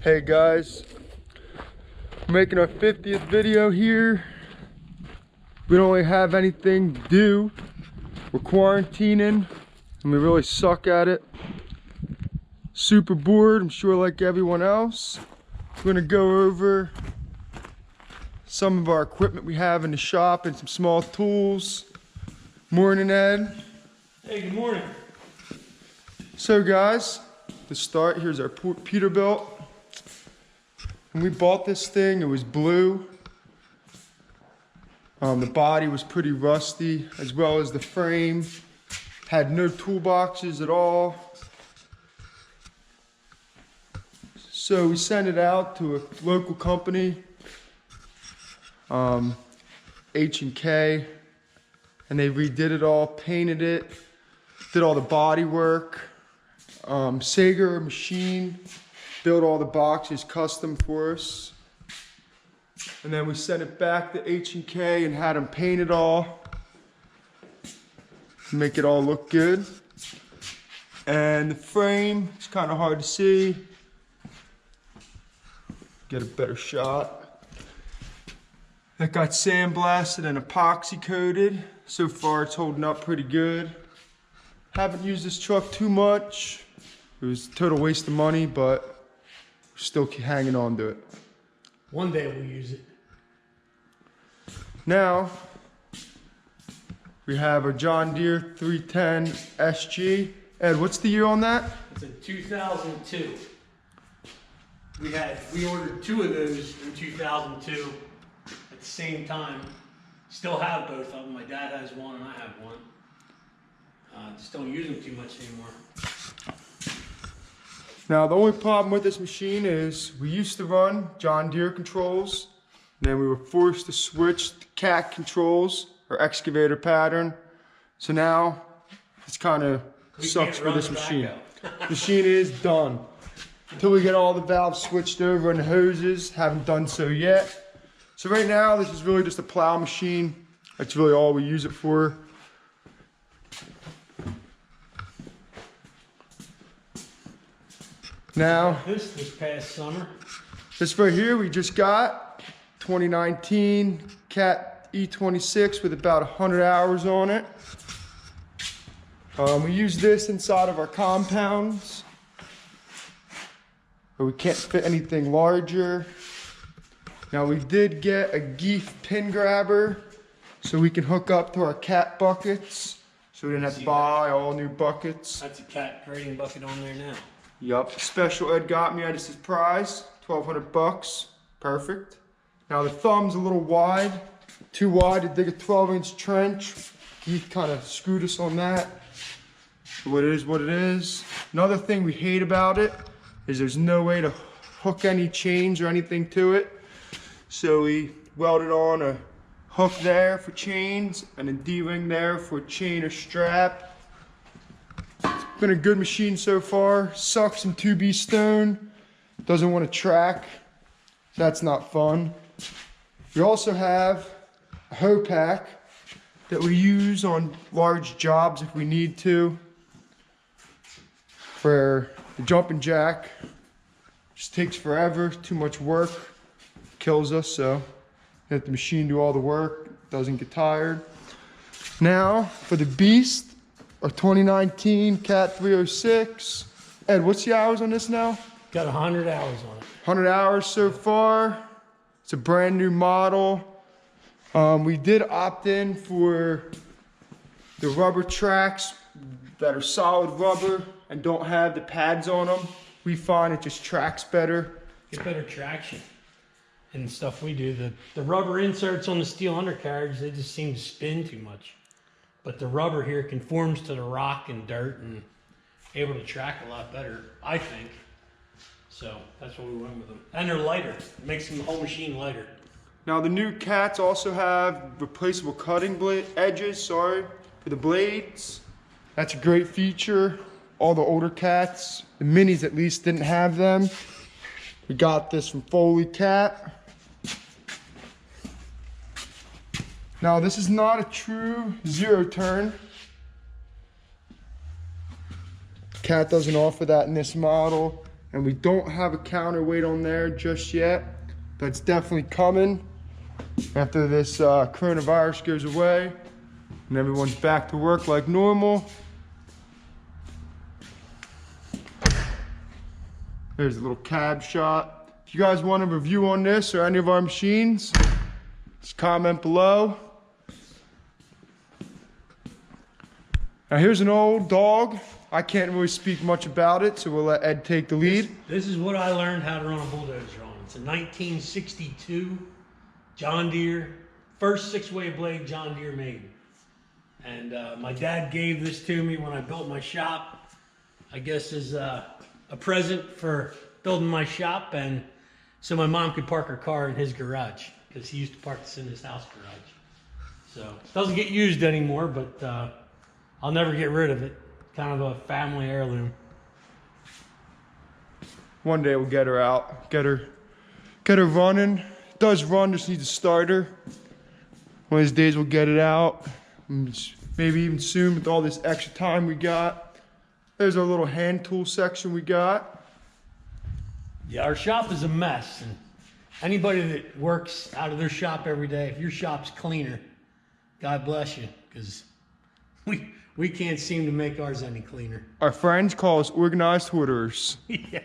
Hey guys, we're making our 50th video here. We don't really have anything to do. We're quarantining and we really suck at it. Super bored, I'm sure, like everyone else. We're gonna go over some of our equipment we have in the shop and some small tools. Morning, Ed. Hey, good morning. So guys, to start, here's our Peterbilt. When we bought this thing, it was blue. The body was pretty rusty, as well as the frame. Had no toolboxes at all. So we sent it out to a local company, At&t, and they redid it all, painted it, did all the body work. Sager machine built all the boxes custom for us. And then we sent it back to H&K and had them paint it all. Make it all look good. And the frame, it's kind of hard to see. Get a better shot. That got sandblasted and epoxy coated. So far it's holding up pretty good. Haven't used this truck too much. It was a total waste of money, but we're still hanging on to it. One day we'll use it. Now, we have a John Deere 310 SG. Ed, what's the year on that? It's a 2002. We ordered two of those in 2002 at the same time. Still have both of them. My dad has one and I have one. Just don't use them too much anymore. Now, the only problem with this machine is we used to run John Deere controls, and then we were forced to switch to cat controls or excavator pattern. So now it's kind of sucks for this machine. The machine is done. Until we get all the valves switched over and the hoses, haven't done so yet. So right now, this is really just a plow machine. That's really all we use it for. Now, This past summer. this right here we just got 2019 Cat E26 with about 100 hours on it. We use this inside of our compounds, but we can't fit anything larger. Now we did get a Geef pin grabber so we can hook up to our cat buckets, so we didn't have to buy all new buckets. That's a cat grading bucket on there now. Yup, special Ed got me at a surprise, 1,200 bucks, perfect. Now the thumb's a little wide, too wide to dig a 12-inch trench. Keith kind of screwed us on that. But it is what it is. Another thing we hate about it is there's no way to hook any chains or anything to it. So we welded on a hook there for chains and a D-ring there for chain or strap. Been a good machine so far. Sucks some 2B stone. Doesn't want to track. That's not fun. We also have a hoe pack that we use on large jobs if we need to. For the jumping jack. Just takes forever, too much work. Kills us, so let the machine do all the work. Doesn't get tired. Now, for the beast, our 2019 Cat 306. Ed, what's the hours on this now? Got 100 hours on it. 100 hours so far. It's a brand new model. We did opt in for the rubber tracks that are solid rubber and don't have the pads on them. We find it just tracks better. Get better traction. And the stuff we do, the rubber inserts on the steel undercarriage, they just seem to spin too much. But the rubber here conforms to the rock and dirt and able to track a lot better, I think. So that's what we went with them. And they're lighter. It makes the whole machine lighter. Now the new Cats also have replaceable cutting blade edges, for the blades. That's a great feature. All the older Cats, the minis at least, didn't have them. We got this from Foley Cat. Now this is not a true zero turn. Cat doesn't offer that in this model. and we don't have a counterweight on there just yet. That's definitely coming after this coronavirus goes away and everyone's back to work like normal. There's a little cab shot. If you guys want a review on this or any of our machines, just comment below. Now here's an old dog. I can't really speak much about it, so we'll let Ed take the lead. This is what I learned how to run a bulldozer on. It's a 1962 John Deere, first 6-way blade John Deere made. And my dad gave this to me when I built my shop, I guess as a present for building my shop, and so my mom could park her car in his garage, because he used to park this in his house garage. So it doesn't get used anymore, but I'll never get rid of it. Kind of a family heirloom. One day we'll get her out, get her running. It does run, just needs a starter. One of these days we'll get it out. Maybe even soon with all this extra time we got. There's our little hand tool section we got. Yeah, our shop is a mess, and anybody that works out of their shop every day, if your shop's cleaner, God bless you, because we can't seem to make ours any cleaner. Our friends call us organized hoarders. Yeah,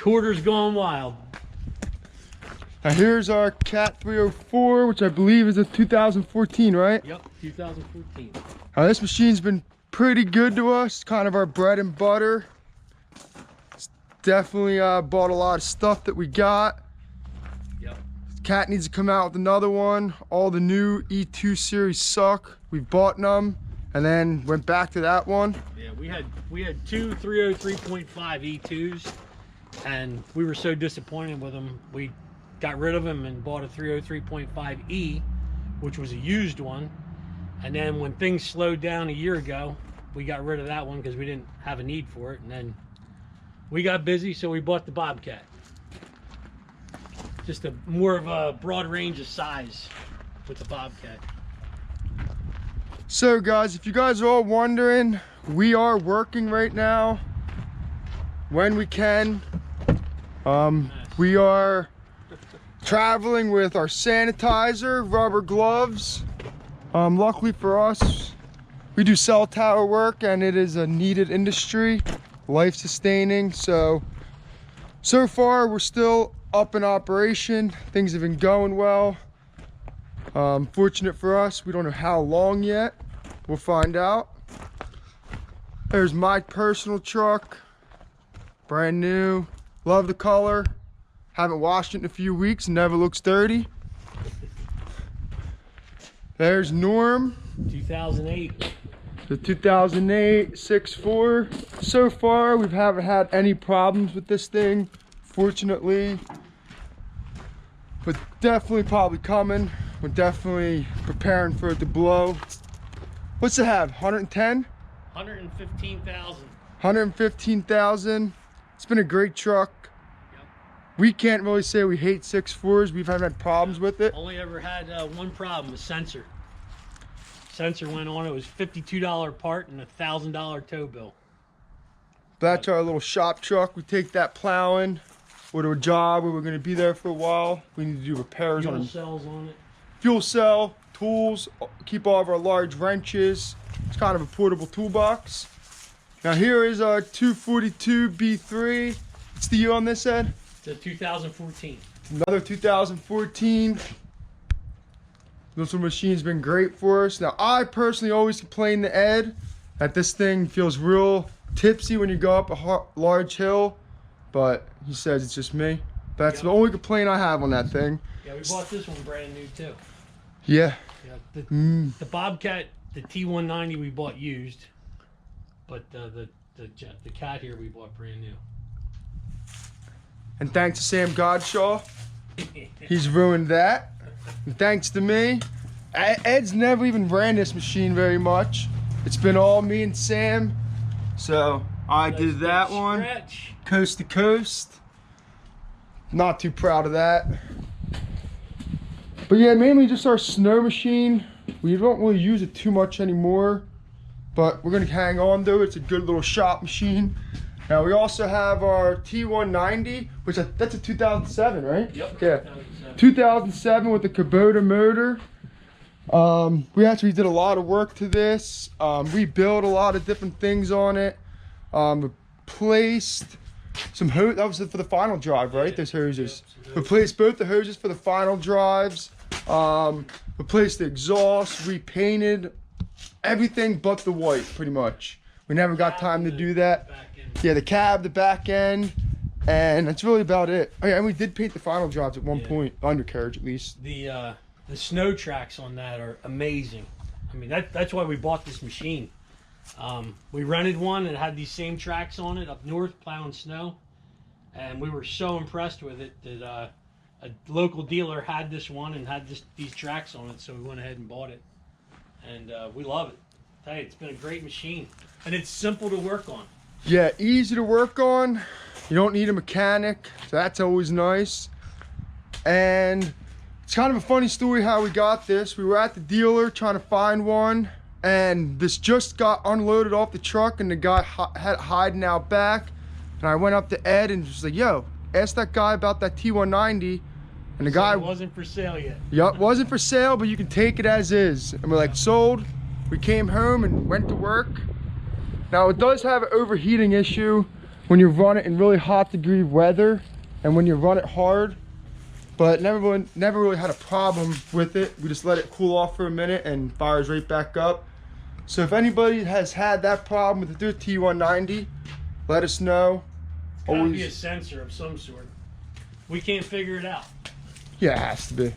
hoarders gone wild. Now here's our Cat 304, which I believe is a 2014, right? Yep, 2014. Now this machine's been pretty good to us, kind of our bread and butter. It's definitely bought a lot of stuff that we got. Yep. Cat needs to come out with another one. All the new E2 series suck. We've bought them and then went back to that one. Yeah, we had two 303.5 E2s, and we were so disappointed with them. We got rid of them and bought a 303.5E, which was a used one. And then when things slowed down a year ago, we got rid of that one because we didn't have a need for it. And then we got busy, so we bought the Bobcat. Just a more of a broad range of size with the Bobcat. So guys, if you guys are all wondering, we are working right now when we can. We are traveling with our sanitizer, rubber gloves. Luckily for us, we do cell tower work and it is a needed industry, life sustaining. So far we're still up in operation. Things have been going well. Fortunate for us, we don't know how long yet. We'll find out. There's my personal truck, brand new. Love the color. Haven't washed it in a few weeks, never looks dirty. There's Norm. 2008. The 2008 6.4. So far, we haven't had any problems with this thing, fortunately. But definitely probably coming. We're definitely preparing for it to blow. What's it have, 110? 115,000. 115,000. It's been a great truck. Yep. We can't really say we hate 6.4s. We've had problems with it. Only ever had one problem, the sensor. Sensor went on, it was $52 part and $1,000 tow bill. That's our little shop truck. We take that plowing or to a job where we're going to be there for a while. We need to do repairs Fuel on cells on it. fuel cell, tools, keep all of our large wrenches. It's kind of a portable toolbox. Now here is our 242 B3. What's the year on this, Ed? It's a 2014. Another 2014. This machine's been great for us. Now I personally always complain to Ed that this thing feels real tipsy when you go up a large hill, but he says it's just me. That's the only complaint I have on that thing. Yeah, we bought this one brand new too. Yeah. Yeah, the Bobcat, the T190 we bought used, but the Cat here we bought brand new. And thanks to Sam Godshaw, he's ruined that. And thanks to me, Ed's never even ran this machine very much. It's been all me and Sam. So I did that one, coast to coast. Not too proud of that. But yeah, mainly just our snow machine. We don't really use it too much anymore, but we're gonna hang on to it. It's a good little shop machine. Now we also have our T190, which that's a 2007, right? Yep. Yeah. 2007 with the Kubota motor. We actually did a lot of work to this. We built a lot of different things on it. Replaced some hose. That was for the final drive, right? Those hoses. Replaced both the hoses for the final drives. Replaced the exhaust. Repainted everything but the white, pretty much. We never got time to do that. Yeah, the cab, the back end, and that's really about it. Oh yeah, and we did paint the final drives at one point, undercarriage at least. The snow tracks on that are amazing. I mean, that's why we bought this machine. We rented one and had these same tracks on it up north plowing snow, and we were so impressed with it that a local dealer had this one and had these tracks on it, so we went ahead and bought it, and we love it. I tell you, it's been a great machine, and it's simple to work on. Yeah, easy to work on. You don't need a mechanic, so that's always nice. And it's kind of a funny story how we got this. We were at the dealer trying to find one, and this just got unloaded off the truck, and the guy had it hiding out back. And I went up to Ed and just like, yo, ask that guy about that T190. And the guy wasn't for sale yet. Yup, wasn't for sale, but you can take it as is. And we're like, sold. We came home and went to work. Now it does have an overheating issue when you run it in really hot degree weather and when you run it hard, but never really had a problem with it. We just let it cool off for a minute and fires right back up. So if anybody has had that problem with their T190, let us know. It's gotta be a sensor of some sort. We can't figure it out. Yeah, it has to be.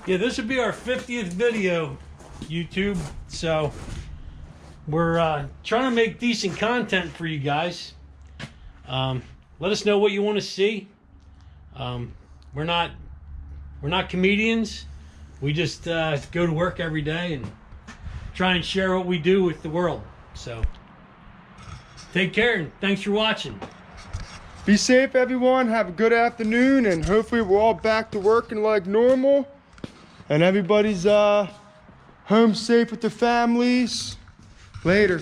Yeah, this would be our 50th video, YouTube. So we're trying to make decent content for you guys. Let us know what you want to see. We're not comedians. We just go to work every day and try and share what we do with the world. So take care and thanks for watching. Be safe, everyone. Have a good afternoon, and hopefully we're all back to working like normal, and everybody's home safe with their families. Later.